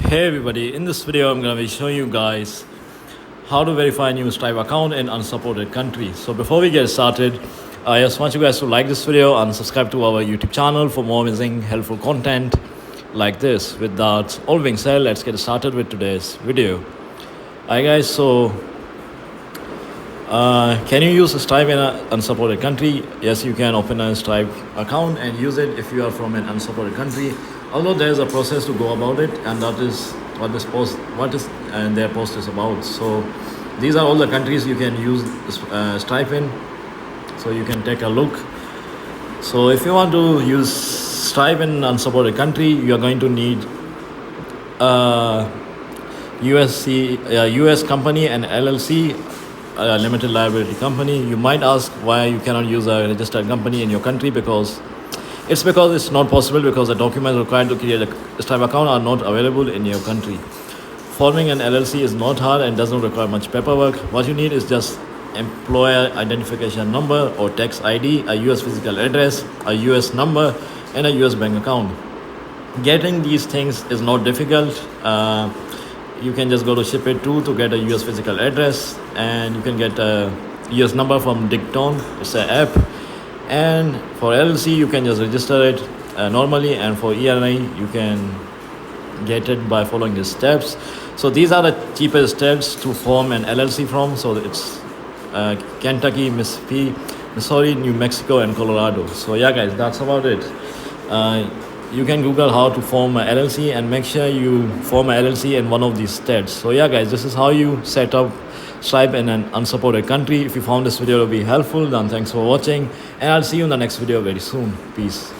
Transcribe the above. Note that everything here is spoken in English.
Hey everybody, in this video I'm going to be showing you guys how to verify a new Stripe account in unsupported country. So before we get started, I just want you guys to like this video and subscribe to our YouTube channel for more amazing helpful content like this. With that all being said, let's get started with today's video. Alright guys, so can you use Stripe in an unsupported country? Yes, you can open a Stripe account and use it if you are from an unsupported country. Although there is a process to go about it, and that is and their post is about. So these are all the countries you can use Stripe in. So you can take a look. So if you want to use Stripe in unsupported country, you are going to need US company and LLC, limited liability company. You might ask why you cannot use a registered company in your country, because it's not possible, because the documents required to create a Stripe account are not available in your country. Forming an LLC is not hard and does not require much paperwork. What you need is just employer identification number or tax ID, a US physical address, a US number, and a US bank account. Getting these things is not difficult. You can just go to Ship-it-To to get a US physical address, and you can get a US number from Dicton. It's an app. And for LLC, you can just register it normally, and for ERI, you can get it by following these steps. So these are the cheapest steps to form an LLC from. So it's Kentucky, Mississippi, Missouri, New Mexico, and Colorado. So yeah guys, that's about it. You can Google how to form a LLC and make sure you form a LLC in one of these states. So yeah guys, this is how you set up Stripe in an unsupported country. If you found this video to be helpful, then thanks for watching, and I'll see you in the next video very soon. Peace.